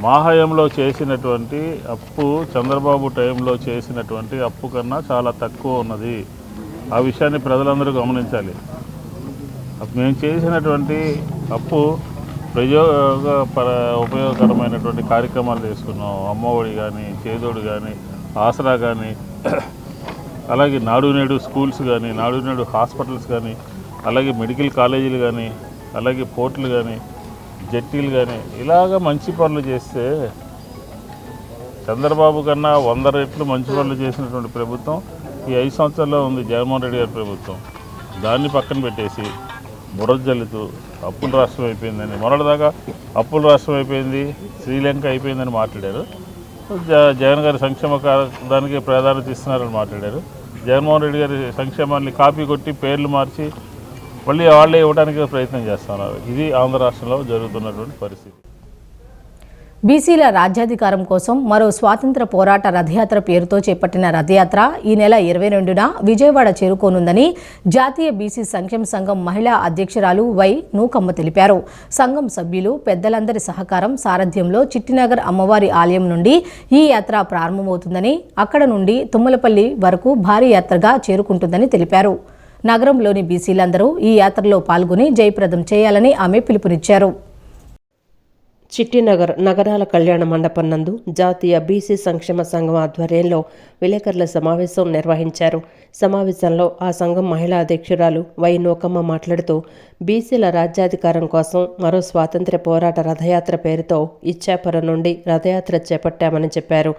మా హయాంలో చేసినటువంటి అప్పు చంద్రబాబు టైంలో చేసినటువంటి అప్పు కన్నా చాలా తక్కువ ఉన్నది. ఆ విషయాన్ని ప్రజలందరూ గమనించాలి. మేము చేసినటువంటి అప్పు ఉపయోగకరమైనటువంటి కార్యక్రమాలు చేసుకున్నాం. అమ్మఒడి కానీ, చేదోడు కానీ, ఆసరా కానీ, అలాగే నాడు నేడు స్కూల్స్ కానీ, నాడు నేడు హాస్పిటల్స్ కానీ, అలాగే మెడికల్ కాలేజీలు కానీ, అలాగే పోర్టులు కానీ, జట్టీలు కానీ, ఇలాగ మంచి పనులు చేస్తే చంద్రబాబు కన్నా 100 రెట్లు మంచి పనులు చేసినటువంటి ప్రభుత్వం ఈ 5 సంవత్సరాల్లో ఉంది జగన్మోహన్ రెడ్డి గారి ప్రభుత్వం. దాన్ని పక్కన పెట్టేసి బురద జల్లుతూ అప్పుల రాష్ట్రం అయిపోయిందని, మొన్నటిదాకా అప్పుల రాష్ట్రం అయిపోయింది, శ్రీలంక అయిపోయిందని మాట్లాడారు. జగన్ గారి సంక్షేమ దానికి ప్రాధాన్యత ఇస్తున్నారని మాట్లాడారు. జగన్మోహన్ రెడ్డి గారి సంక్షేమాన్ని కాపీ కొట్టి పేర్లు మార్చి మళ్ళీ వాళ్ళే ఇవ్వడానికి ప్రయత్నం చేస్తున్నారు. ఇది ఆంధ్ర రాష్ట్రంలో జరుగుతున్నటువంటి పరిస్థితి. బీసీల రాజ్యాధికారం కోసం మరో స్వాతంత్ర పోరాట రథయాత్ర పేరుతో చేపట్టిన రథయాత్ర ఈ నెల 22న విజయవాడ చేరుకోనుందని జాతీయ బీసీ సంక్షేమ సంఘం మహిళా అధ్యక్షురాలు వై నూకమ్మ తెలిపారు. సంఘం సభ్యులు పెద్దలందరి సహకారం సారథ్యంలో చిట్టినగర్ అమ్మవారి ఆలయం నుండి ఈ యాత్ర ప్రారంభమవుతుందని, అక్కడ నుండి తుమ్మలపల్లి వరకు భారీ యాత్రగా చేరుకుంటుందని తెలిపారు. నగరంలోని బీసీలందరూ ఈ యాత్రలో పాల్గొని జయప్రదం చేయాలని ఆమె పిలుపునిచ్చారు. చిట్టినగర్ నగరాల కళ్యాణ మండపం నందు జాతీయ బీసీ సంక్షేమ సంఘం ఆధ్వర్యంలో విలేకరుల సమావేశం నిర్వహించారు. సమావేశంలో ఆ సంఘం మహిళా అధ్యక్షురాలు వై నూకమ్మ మాట్లాడుతూ బీసీల రాజ్యాధికారం కోసం మరో స్వాతంత్ర్య పోరాట రథయాత్ర పేరుతో ఇచ్చాపురం నుండి రథయాత్ర చేపట్టామని చెప్పారు.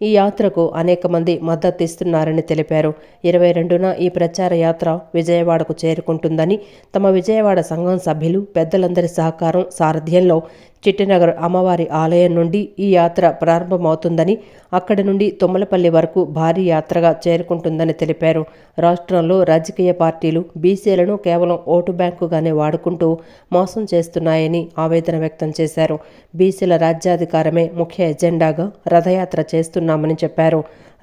ఈ యాత్రకు అనేక మంది మద్దతు ఇస్తున్నారని తెలిపారు. 22న ఈ ప్రచార యాత్ర విజయవాడకు చేరుకుంటుందని, తమ విజయవాడ సంఘం సభ్యులు పెద్దలందరి సహకారం సారథ్యంలో చిట్టినగర్ అమ్మవారి ఆలయం నుండి ఈ యాత్ర ప్రారంభమవుతుందని, అక్కడి నుండి తుమ్మలపల్లి వరకు భారీ యాత్రగా చేరుకుంటుందని తెలిపారు. రాష్ట్రంలో రాజకీయ పార్టీలు బీసీలను కేవలం ఓటు బ్యాంకుగానే వాడుకుంటూ మోసం చేస్తున్నాయని ఆవేదన వ్యక్తం చేశారు. బీసీల రాజ్యాధికారమే ముఖ్య ఎజెండాగా రథయాత్ర చేస్తున్నామని చెప్పారు.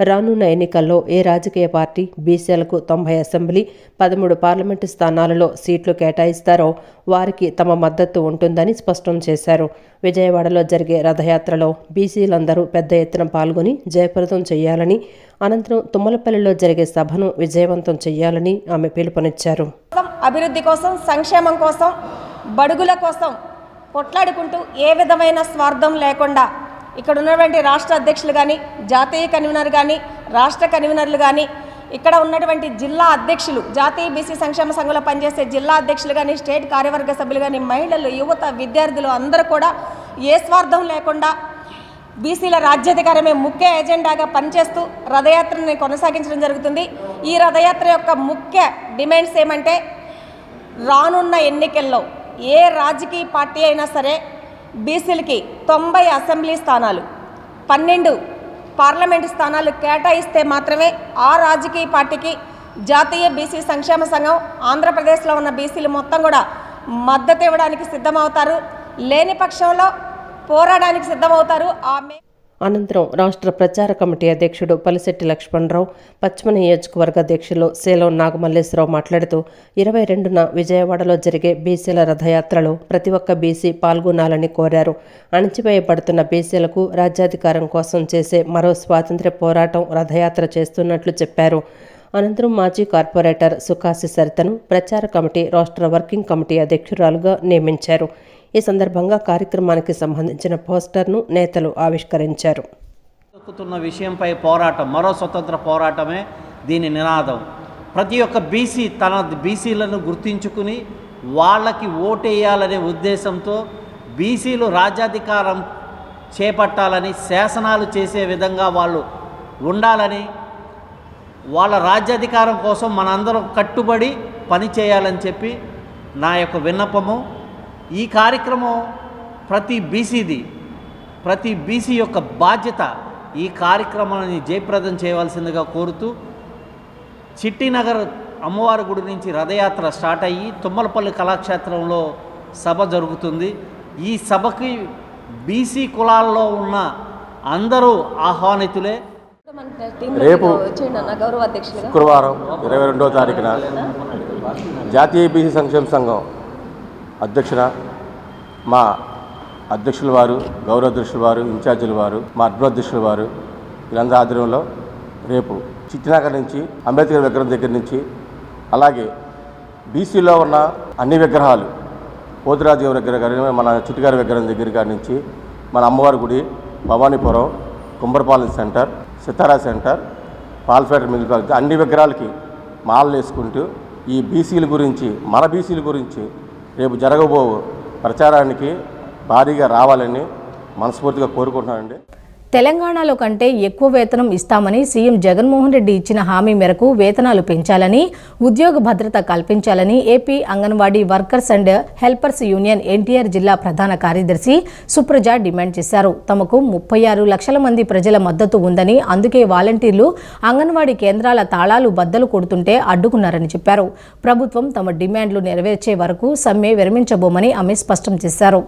రానున్న ఎన్నికల్లో ఏ రాజకీయ పార్టీ బీసీలకు 90 అసెంబ్లీ, 13 పార్లమెంటు స్థానాలలో సీట్లు కేటాయిస్తారో వారికి తమ మద్దతు ఉంటుందని స్పష్టం చేశారు. విజయవాడలో జరిగే రథయాత్రలో బీసీలందరూ పెద్ద ఎత్తున పాల్గొని జయప్రదం చేయాలని, అనంతరం తుమ్మలపల్లిలో జరిగే సభను విజయవంతం చేయాలని ఆమె పిలుపునిచ్చారు. అభివృద్ధి కోసం, సంక్షేమం కోసం, బడుగుల కోసం కొట్లాడుకుంటూ ఏ విధమైన స్వార్థం లేకుండా ఇక్కడ ఉన్నటువంటి రాష్ట్ర అధ్యక్షులు కానీ, జాతీయ కన్వీనర్ కానీ, రాష్ట్ర కన్వీనర్లు కానీ, ఇక్కడ ఉన్నటువంటి జిల్లా అధ్యక్షులు, జాతీయ బీసీ సంక్షేమ సంఘంలో పనిచేసే జిల్లా అధ్యక్షులు కానీ, స్టేట్ కార్యవర్గ సభ్యులు కానీ, మహిళలు, యువత, విద్యార్థులు అందరూ కూడా ఏ స్వార్థం లేకుండా బీసీల రాజ్యాధికారమే ముఖ్య ఎజెండాగా పనిచేస్తూ రథయాత్రని కొనసాగించడం జరుగుతుంది. ఈ రథయాత్ర యొక్క ముఖ్య డిమాండ్స్ ఏమంటే, రానున్న ఎన్నికల్లో ఏ రాజకీయ పార్టీ అయినా సరే బీసీలకి 90 అసెంబ్లీ స్థానాలు, 12 పార్లమెంటు స్థానాలు కేటాయిస్తే మాత్రమే ఆ రాజకీయ పార్టీకి జాతీయ బీసీ సంక్షేమ సంఘం, ఆంధ్రప్రదేశ్లో ఉన్న బీసీలు మొత్తం కూడా మద్దతు ఇవ్వడానికి సిద్ధమవుతారు. లేని పక్షంలో పోరాడానికి సిద్ధమవుతారు. అనంతరం రాష్ట్ర ప్రచార కమిటీ అధ్యక్షుడు పలిశెట్టి లక్ష్మణరావు, పశ్చిమ నియోజకవర్గ అధ్యక్షులు సేలం నాగమల్లేశ్వరరావు మాట్లాడుతూ 22న విజయవాడలో జరిగే బీసీల రథయాత్రలో ప్రతి ఒక్క బీసీ పాల్గొనాలని కోరారు. అణచివేయబడుతున్న బీసీలకు రాజ్యాధికారం కోసం చేసే మరో స్వాతంత్ర్య పోరాటం రథయాత్ర చేస్తున్నట్లు చెప్పారు. అనంతరం మాజీ కార్పొరేటర్ సుఖాసి సరితను ప్రచార కమిటీ రాష్ట్ర వర్కింగ్ కమిటీ అధ్యక్షురాలుగా నియమించారు. ఈ సందర్భంగా కార్యక్రమానికి సంబంధించిన పోస్టర్ను నేతలు ఆవిష్కరించారు. విషయంపై పోరాటం, మరో స్వతంత్ర పోరాటమే దీని నినాదం. ప్రతి ఒక్క బీసీ తన బీసీలను గుర్తించుకుని వాళ్ళకి ఓటేయాలనే ఉద్దేశంతో బీసీలు రాజ్యాధికారం చేపట్టాలని, శాసనాలు చేసే విధంగా వాళ్ళు ఉండాలని, వాళ్ళ రాజ్యాధికారం కోసం మనందరం కట్టుబడి పనిచేయాలని చెప్పి నా యొక్క విన్నపము. ఈ కార్యక్రమం ప్రతి బీసీ యొక్క బాధ్యత. ఈ కార్యక్రమాన్ని జయప్రదం చేయవలసిందిగా కోరుతూ, చిట్టినగర్ అమ్మవారి గుడి నుంచి రథయాత్ర స్టార్ట్ అయ్యి తుమ్మలపల్లి కళాక్షేత్రంలో సభ జరుగుతుంది. ఈ సభకి బీసీ కులాల్లో ఉన్న అందరూ ఆహ్వానితులే. రేపు శుక్రవారం 22వ తారీఖున జాతీయ బీసీ సంక్షేమ సంఘం అధ్యక్షున మా అధ్యక్షుల వారు, గౌరవ అధ్యక్షుల వారు, ఇన్ఛార్జీల వారు, మా అధ్యక్షుల వారు వీళ్ళందరి ఆధ్వర్యంలో రేపు చిట్టినగర్ నుంచి అంబేద్కర్ విగ్రహం దగ్గర నుంచి, అలాగే బీసీలో ఉన్న అన్ని విగ్రహాలు, పోతురాజు విగ్రహం కానీ, మన చిట్టిగారి విగ్రహం దగ్గర కాడి నుంచి మన అమ్మవారి గుడి, భవానీపురం, కుంబరపాలెం సెంటర్, సితారా సెంటర్, పాల్ఫేటర్ మిల్ అన్ని విగ్రహాలకి మాలలు వేసుకుంటూ ఈ బీసీల గురించి, మన బీసీల గురించి రేపు జరగబో ప్రచారానికి భారీగా రావాలని మనస్ఫూర్తిగా కోరుకుంటున్నానండి. తెలంగాణలో కంటే ఎక్కువ వేతనం ఇస్తామని సీఎం జగన్మోహన్ రెడ్డి ఇచ్చిన హామీ మేరకు వేతనాలు పెంచాలని, ఉద్యోగ భద్రత కల్పించాలని AP anganwadi workers and helpers union NTR జిల్లా ప్రధాన కార్యదర్శి సుప్రజ డిమాండ్ చేశారు. తమకు 36 లక్షల మంది ప్రజల మద్దతు ఉందని, అందుకే వాలంటీర్లు అంగన్వాడీ కేంద్రాల తాళాలు బద్దలు కొడుతుంటే అడ్డుకున్నారని చెప్పారు. ప్రభుత్వం తమ డిమాండ్లు నెరవేర్చే వరకు సమ్మె విరమించబోమని ఆమె స్పష్టం చేశారు.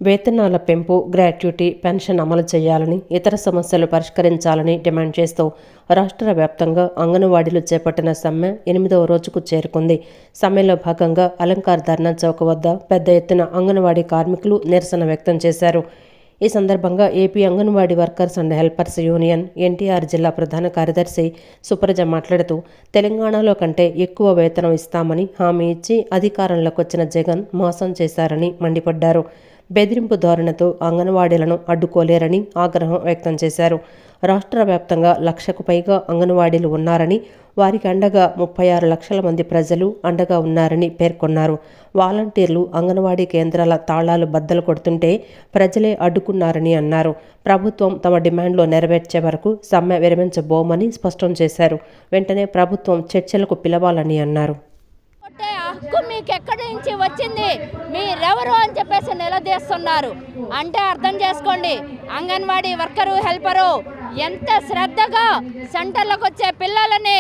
వేతనాల పెంపు, గ్రాట్యుటీ, పెన్షన్ అమలు చేయాలని, ఇతర సమస్యలు పరిష్కరించాలని డిమాండ్ చేస్తూ రాష్ట్ర వ్యాప్తంగా అంగన్వాడీలు చేపట్టిన సమ్మె 8వ రోజుకు చేరుకుంది. సమ్మెలో భాగంగా అలంకార్ ధర్నా చౌక్ వద్ద పెద్ద ఎత్తున అంగన్వాడీ కార్మికులు నిరసన వ్యక్తం చేశారు. ఈ సందర్భంగా AP anganwadi workers and helpers union NTR జిల్లా ప్రధాన కార్యదర్శి సుప్రజ మాట్లాడుతూ, తెలంగాణలో కంటే ఎక్కువ వేతనం ఇస్తామని హామీ ఇచ్చి అధికారంలోకి వచ్చిన జగన్ మోసం చేశారని మండిపడ్డారు. బెదిరింపు ధోరణితో అంగన్వాడీలను అడ్డుకోలేరని ఆగ్రహం వ్యక్తం చేశారు. రాష్ట్ర వ్యాప్తంగా 1,00,000కు పైగా అంగన్వాడీలు ఉన్నారని, వారికి అండగా 36 లక్షల మంది ప్రజలు అండగా ఉన్నారని పేర్కొన్నారు. వాలంటీర్లు అంగన్వాడీ కేంద్రాల తాళాలు బద్దలు కొడుతుంటే ప్రజలే అడ్డుకున్నారని అన్నారు. ప్రభుత్వం తమ డిమాండ్లు నెరవేర్చే వరకు సమ్మె విరమించబోమని స్పష్టం చేశారు. వెంటనే ప్రభుత్వం చర్చలకు పిలవాలని అన్నారు. హక్కు మీకు ఎక్కడి నుంచి వచ్చింది, మీరెవరు అని చెప్పేసి నిలదీస్తున్నారు అంటే అర్థం చేసుకోండి. అంగన్వాడీ వర్కరు, హెల్పరు ఎంత శ్రద్ధగా సెంటర్లకు వచ్చే పిల్లలని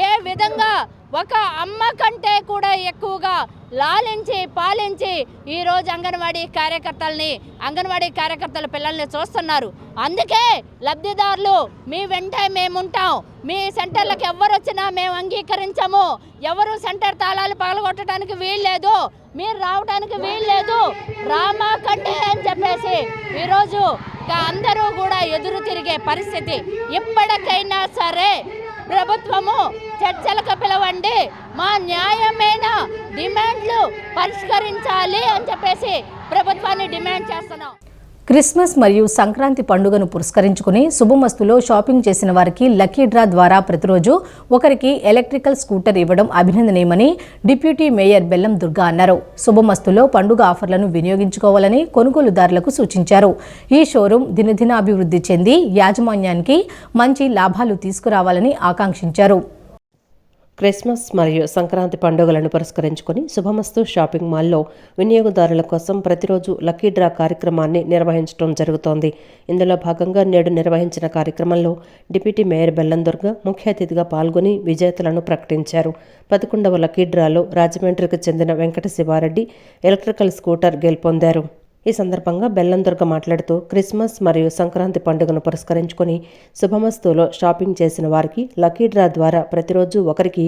ఏ విధంగా ఒక అమ్మ కంటే కూడా ఎక్కువగా లాలించి పాలించి ఈరోజు అంగన్వాడీ కార్యకర్తల పిల్లల్ని చూస్తున్నారు. అందుకే లబ్ధిదారులు మీ వెంటే మేముంటాం. మీ సెంటర్లకు ఎవరు వచ్చినా మేము అంగీకరించము. ఎవరు సెంటర్ తాళాలు పగలగొట్టడానికి వీల్లేదు, మీరు రావడానికి వీల్లేదు, రామా కంటే అని చెప్పేసి ఈరోజు అందరూ కూడా ఎదురు తిరిగే పరిస్థితి. ఇప్పటికైనా సరే ప్రభుత్వము చర్చలకు పిలవండి, మా న్యాయమైన డిమాండ్లు పరిష్కరించాలి అని చెప్పేసి ప్రభుత్వాన్ని డిమాండ్ చేస్తున్నాం. క్రిస్మస్ మరియు సంక్రాంతి పండుగను పురస్కరించుకుని శుభమస్తులో షాపింగ్ చేసిన వారికి లక్కీ డ్రా ద్వారా ప్రతిరోజు ఒకరికి ఎలక్ట్రికల్ స్కూటర్ ఇవ్వడం అభినందనీయమని డిప్యూటీ మేయర్ బెల్లం దుర్గా అన్నారు. శుభమస్తులో పండుగ ఆఫర్లను వినియోగించుకోవాలని కొనుగోలుదారులకు సూచించారు. ఈ షోరూం దినదినాభివృద్ధి చెంది యాజమాన్యానికి మంచి లాభాలు తీసుకురావాలని ఆకాంక్షించారు. క్రిస్మస్ మరియు సంక్రాంతి పండుగలను పురస్కరించుకుని శుభమస్తు షాపింగ్ మాల్లో వినియోగదారుల కోసం ప్రతిరోజు లక్కీ డ్రా కార్యక్రమాన్ని నిర్వహించడం జరుగుతోంది. ఇందులో భాగంగా నేడు నిర్వహించిన కార్యక్రమంలో డిప్యూటీ మేయర్ బెల్లం దుర్గా ముఖ్య అతిథిగా పాల్గొని విజేతలను ప్రకటించారు. 11వ లక్కీ డ్రాలో రాజమండ్రికి చెందిన వెంకట శివారెడ్డి ఎలక్ట్రికల్ స్కూటర్ గెలుపొందారు. ఈ సందర్భంగా బెల్లం దుర్గ మాట్లాడుతూ క్రిస్మస్ మరియు సంక్రాంతి పండుగను పురస్కరించుకొని శుభమస్తులో షాపింగ్ చేసిన వారికి లక్కీ డ్రా ద్వారా ప్రతిరోజు ఒకరికి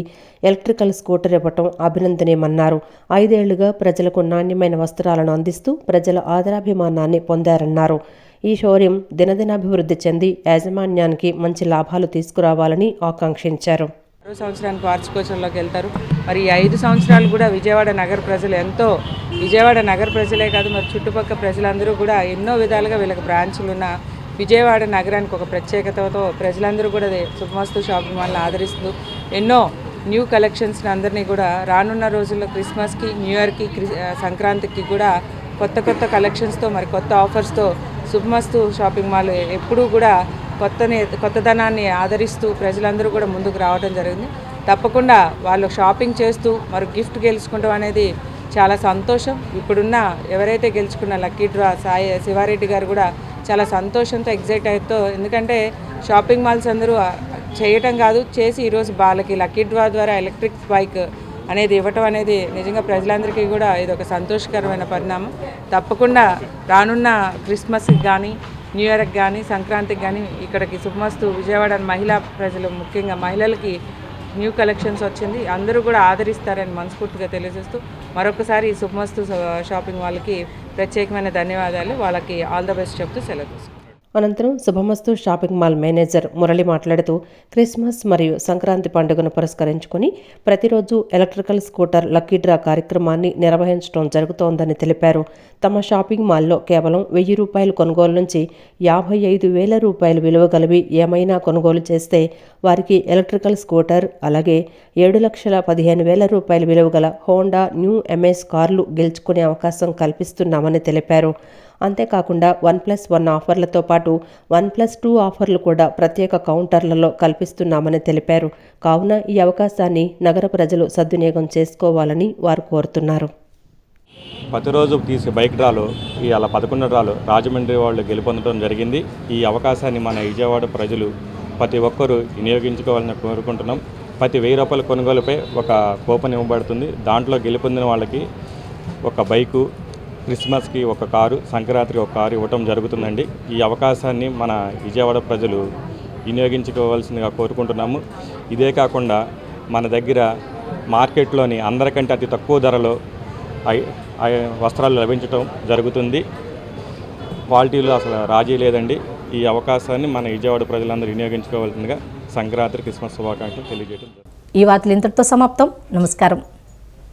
ఎలక్ట్రికల్ స్కూటర్ ఇవ్వటం అభినందనీయమన్నారు. 5 ఏళ్లుగా ప్రజలకు నాణ్యమైన వస్త్రాలను అందిస్తూ ప్రజల ఆదరాభిమానాన్ని పొందారన్నారు. ఈ షోరూం దినదినాభివృద్ధి చెంది యాజమాన్యానికి మంచి లాభాలు తీసుకురావాలని ఆకాంక్షించారు. మరో సంవత్సరానికి వార్షికోత్సవంలోకి వెళ్తారు. మరి ఈ 5 సంవత్సరాలు కూడా విజయవాడ నగర ప్రజలు ఎంతో, విజయవాడ నగర ప్రజలే కాదు మరి చుట్టుపక్కల ప్రజలందరూ కూడా ఎన్నో విధాలుగా వీళ్ళకి బ్రాంచ్లు ఉన్న విజయవాడ నగరానికి ఒక ప్రత్యేకతతో ప్రజలందరూ కూడా శుభమస్తు షాపింగ్ మాల్ని ఆదరిస్తూ ఎన్నో న్యూ కలెక్షన్స్ని అందరినీ కూడా రానున్న రోజుల్లో క్రిస్మస్కి, న్యూ ఇయర్కి, సంక్రాంతికి కూడా కొత్త కలెక్షన్స్తో మరి కొత్త ఆఫర్స్తో శుభమస్తు షాపింగ్ మాల్ ఎప్పుడూ కూడా కొత్తదనాన్ని ఆదరిస్తూ ప్రజలందరూ కూడా ముందుకు రావడం జరిగింది. తప్పకుండా వాళ్ళు షాపింగ్ చేస్తూ మరి గిఫ్ట్ గెలుచుకోవడం అనేది చాలా సంతోషం. ఇప్పుడున్న ఎవరైతే గెలుచుకున్న లక్కీ డ్రా శివారెడ్డి గారు కూడా చాలా సంతోషంతో ఎగ్జైట్ అవుతూ, ఎందుకంటే షాపింగ్ మాల్స్ అందరూ చేయటం కాదు చేసి ఈరోజు వాళ్ళకి లక్కీ డ్రా ద్వారా ఎలక్ట్రిక్ బైక్ అనేది ఇవ్వటం అనేది నిజంగా ప్రజలందరికీ కూడా ఇది ఒక సంతోషకరమైన పరిణామం. తప్పకుండా రానున్న క్రిస్మస్కి కానీ, న్యూ ఇయర్కి కానీ, సంక్రాంతికి కానీ ఇక్కడికి శుభమస్తు విజయవాడ మహిళా ప్రజలు, ముఖ్యంగా మహిళలకి న్యూ కలెక్షన్స్ వచ్చింది. అందరూ కూడా ఆదరిస్తారని మనస్ఫూర్తిగా తెలియజేస్తూ మరొకసారి ఈ శుభమస్తు షాపింగ్ వాళ్ళకి ప్రత్యేకమైన ధన్యవాదాలు, వాళ్ళకి ఆల్ ద బెస్ట్ చెప్తూ సెలవు తీసుకుంటాం. అనంతరం శుభమస్తు షాపింగ్ మాల్ మేనేజర్ మురళి మాట్లాడుతూ క్రిస్మస్ మరియు సంక్రాంతి పండుగను పురస్కరించుకుని ప్రతిరోజు ఎలక్ట్రికల్ స్కూటర్ లక్కీ డ్రా కార్యక్రమాన్ని నిర్వహించడం జరుగుతోందని తెలిపారు. తమ షాపింగ్ మాల్లో కేవలం 1000 రూపాయల కొనుగోలు నుంచి 55,000 రూపాయల విలువ గలవి ఏమైనా కొనుగోలు చేస్తే వారికి ఎలక్ట్రికల్ స్కూటర్, అలాగే 7,15,000 రూపాయల విలువ గల హోండా న్యూ ఎంఎస్ కార్లు గెలుచుకునే అవకాశం కల్పిస్తున్నామని తెలిపారు. అంతేకాకుండా 1+1 ఆఫర్లతో పాటు 1+2 ఆఫర్లు కూడా ప్రత్యేక కౌంటర్లలో కల్పిస్తున్నామని తెలిపారు. కావున ఈ అవకాశాన్ని నగర ప్రజలు సద్వినియోగం చేసుకోవాలని వారు కోరుతున్నారు. ప్రతిరోజు తీసే బైక్ డ్రాలో ఇవాళ 11 డ్రాలు రాజమండ్రి వాళ్ళు గెలుపొందడం జరిగింది. ఈ అవకాశాన్ని మన విజయవాడ ప్రజలు ప్రతి ఒక్కరూ వినియోగించుకోవాలని కోరుకుంటున్నాం. ప్రతి 1000 రూపాయల కొనుగోలుపై ఒక కూపన్ ఇవ్వబడుతుంది. దాంట్లో గెలుపొందిన వాళ్ళకి ఒక బైకు, క్రిస్మస్కి ఒక కారు, సంక్రాంతికి ఒక కారు ఇవ్వటం జరుగుతుందండి. ఈ అవకాశాన్ని మన విజయవాడ ప్రజలు వినియోగించుకోవాల్సిందిగా కోరుకుంటున్నాము. ఇదే కాకుండా మన దగ్గర మార్కెట్లోని అందరికంటే అతి తక్కువ ధరలో వస్త్రాలు లభించడం జరుగుతుంది. క్వాలిటీలో అసలు రాజీ లేదండి. ఈ అవకాశాన్ని మన విజయవాడ ప్రజలందరూ వినియోగించుకోవాల్సిందిగా సంక్రాంతి, క్రిస్మస్ శుభాకాంక్షలు తెలియజేయడం. ఈ వార్తలు ఇంతటితో సమాప్తం. నమస్కారం.